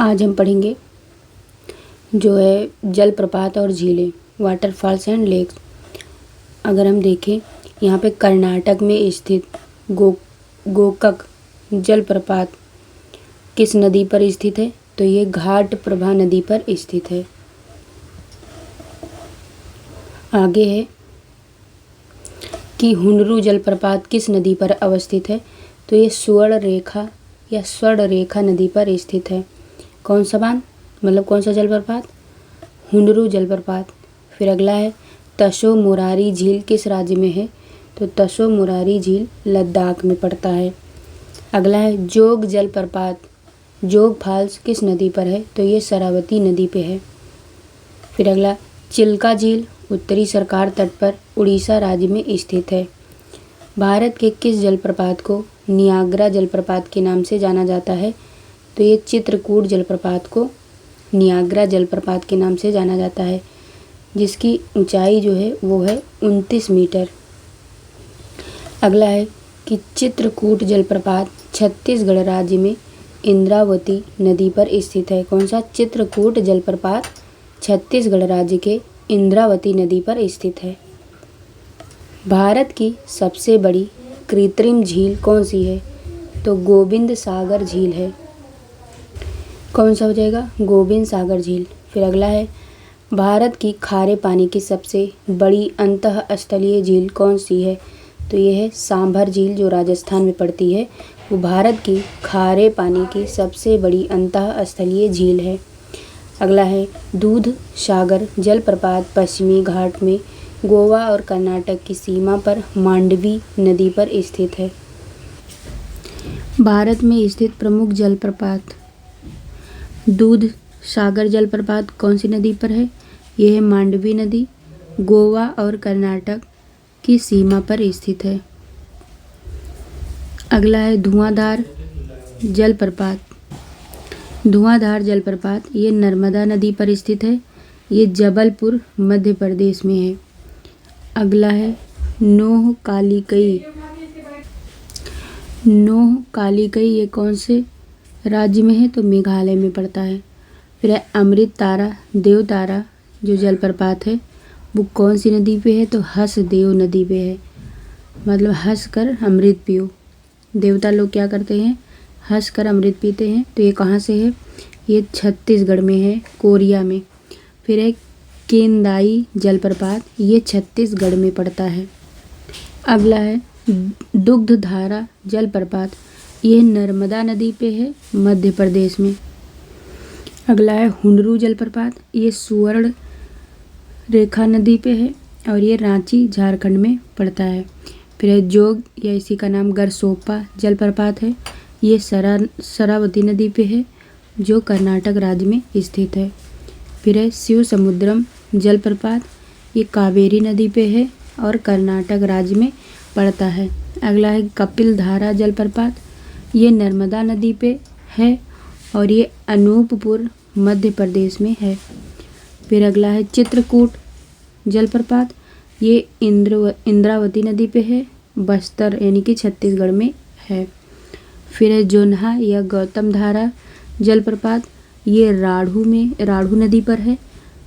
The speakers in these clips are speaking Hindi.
आज हम पढ़ेंगे जो है जलप्रपात और झीलें, वाटरफॉल्स एंड लेक्स। अगर हम देखें यहाँ पे कर्नाटक में स्थित गोकक जलप्रपात किस नदी पर स्थित है? तो ये घाटप्रभा नदी पर स्थित है। आगे है कि हुंडरू जलप्रपात किस नदी पर अवस्थित है? तो ये स्वर्णरेखा नदी पर स्थित है। कौन सा बांध, मतलब कौन सा जलप्रपात? हुंडरू जलप्रपात। फिर अगला है तसो मुरारी झील किस राज्य में है? तो तसो मुरारी झील लद्दाख में पड़ता है। अगला है जोग जलप्रपात, जोग फॉल्स किस नदी पर है? तो ये शरावती नदी पे है। फिर अगला चिल्का झील उत्तरी सरकार तट पर उड़ीसा राज्य में स्थित है। भारत के किस जलप्रपात को नियाग्रा जलप्रपात के नाम से जाना जाता है? तो ये चित्रकूट जलप्रपात को नियाग्रा जलप्रपात के नाम से जाना जाता है, जिसकी ऊंचाई जो है वो है 29 मीटर। अगला है कि चित्रकूट जलप्रपात छत्तीसगढ़ राज्य में इंद्रावती नदी पर स्थित है। कौन सा? चित्रकूट जलप्रपात छत्तीसगढ़ राज्य के इंद्रावती नदी पर स्थित है। भारत की सबसे बड़ी कृत्रिम झील कौन सी है? तो गोविंद सागर झील है। कौन सा हो जाएगा? गोविंद सागर झील। फिर अगला है भारत की खारे पानी की सबसे बड़ी अंतःस्थलीय झील कौन सी है? तो ये है सांभर झील, जो राजस्थान में पड़ती है। वो भारत की खारे पानी की सबसे बड़ी अंतःस्थलीय झील है। अगला है दूध सागर जलप्रपात पश्चिमी घाट में गोवा और कर्नाटक की सीमा पर मांडवी नदी पर स्थित है। भारत में स्थित प्रमुख जलप्रपात दूध सागर जलप्रपात कौन सी नदी पर है? यह है मांडवी नदी, गोवा और कर्नाटक की सीमा पर स्थित है। अगला है धुआंधार जलप्रपात, धुआंधार जलप्रपात ये नर्मदा नदी पर स्थित है। ये जबलपुर मध्य प्रदेश में है। अगला है नोह कालिकई ये कौन से राज्य में है? तो मेघालय में पड़ता है। फिर है अमृत तारा देवतारा जो जलप्रपात है वो कौन सी नदी पे है? तो हसदेव नदी पे है। मतलब हंस कर अमृत पियो, देवता लोग क्या करते हैं? हंस कर अमृत पीते हैं। तो ये कहाँ से है? ये छत्तीसगढ़ में है, कोरिया में। फिर है केंदाई जलप्रपात, ये छत्तीसगढ़ में पड़ता है। अगला है दुग्धधारा जलप्रपात, ये नर्मदा नदी पे है, मध्य प्रदेश में। अगला है हुंडरू जलप्रपात, ये सुवर्ण रेखा नदी पे है और ये रांची झारखंड में पड़ता है। फिर है जोग या इसी का नाम गरसोप्पा जलप्रपात है, ये शरावती नदी पे है, जो कर्नाटक राज्य में स्थित है। फिर है शिव समुद्रम जलप्रपात, ये कावेरी नदी पे है और कर्नाटक राज्य में पड़ता है। अगला है कपिल धारा जलप्रपात, ये नर्मदा नदी पे है और ये अनूपपुर मध्य प्रदेश में है। फिर अगला है चित्रकूट जलप्रपात, ये इंद्रावती नदी पे है, बस्तर यानी कि छत्तीसगढ़ में है। फिर है जोन्हा या गौतम धारा जलप्रपात, ये राढ़ू नदी पर है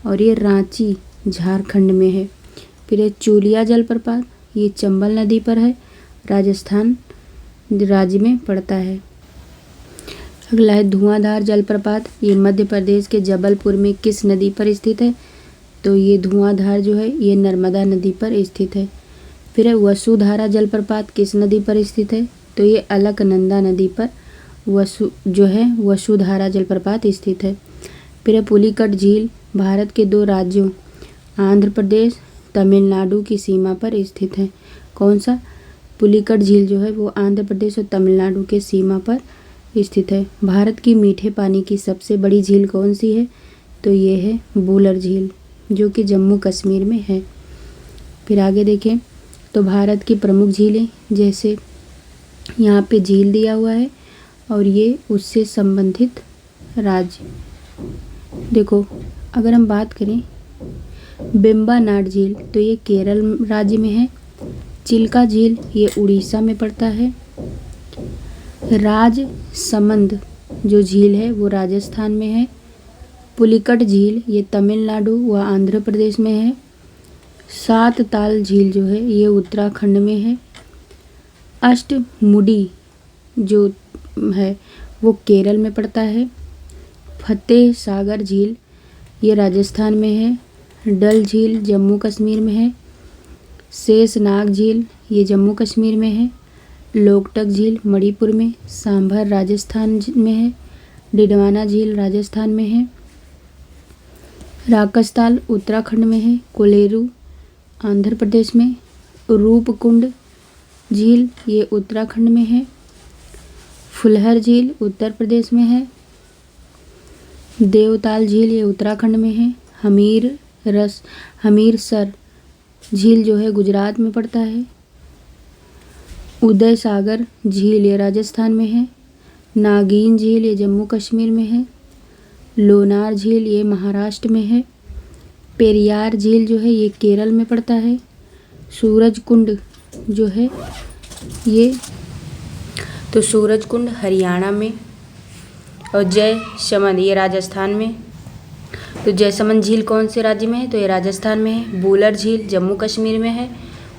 और ये रांची झारखंड में है। फिर है चूलिया जलप्रपात, ये चंबल नदी पर है, राजस्थान राज्य में पड़ता है। अगला है धुआंधार जलप्रपात, ये मध्य प्रदेश के जबलपुर में किस नदी पर स्थित है? तो ये धुआंधार जो है ये नर्मदा नदी पर स्थित है। फिर है वसुधारा जलप्रपात किस नदी पर स्थित है? तो ये अलकनंदा नदी पर वसुधारा जलप्रपात स्थित है। फिर है पुलिकट झील भारत के दो राज्यों आंध्र प्रदेश तमिलनाडु की सीमा पर स्थित है। कौन सा? पुलिकट झील जो है वो आंध्र प्रदेश और तमिलनाडु के सीमा पर स्थित है। भारत की मीठे पानी की सबसे बड़ी झील कौन सी है? तो ये है वुलर झील, जो कि जम्मू कश्मीर में है। फिर आगे देखें तो भारत की प्रमुख झीलें, जैसे यहाँ पे झील दिया हुआ है और ये उससे संबंधित राज्य। देखो अगर हम बात करें वेम्बनाड झील तो ये केरल राज्य में है। चिल्का झील ये उड़ीसा में पड़ता है। राजसमंद जो झील है वो राजस्थान में है। पुलिकट झील ये तमिलनाडु व आंध्र प्रदेश में है। सात ताल झील जो है ये उत्तराखंड में है। अष्टमुडी जो है वो केरल में पड़ता है। फतेह सागर झील ये राजस्थान में है। डल झील जम्मू कश्मीर में है। शेषनाग झील ये जम्मू कश्मीर में है। लोकटक झील मणिपुर में। सांभर राजस्थान में है। डिडवाना झील राजस्थान में है। राकसताल उत्तराखंड में है। कोलेरू आंध्र प्रदेश में। रूपकुंड झील ये उत्तराखंड में है। फुलहर झील उत्तर प्रदेश में है। देवताल झील ये उत्तराखंड में है। हमीरसर झील जो है गुजरात में पड़ता है। उदय सागर झील ये राजस्थान में है। नागिन झील ये जम्मू कश्मीर में है। लोनार झील ये महाराष्ट्र में है। पेरियार झील जो है ये केरल में पड़ता है। सूरजकुंड जो है ये तो सूरजकुंड हरियाणा में और जयसमंद ये राजस्थान में। तो जयसमंद झील कौन से राज्य में है? तो ये राजस्थान में है। बूलर झील जम्मू कश्मीर में है।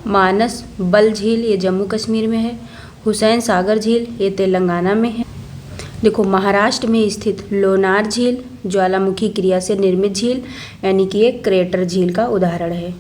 मानस बल झील ये जम्मू कश्मीर में है। हुसैन सागर झील ये तेलंगाना में है। देखो महाराष्ट्र में स्थित लोनार झील ज्वालामुखी क्रिया से निर्मित झील यानी कि ये क्रेटर झील का उदाहरण है।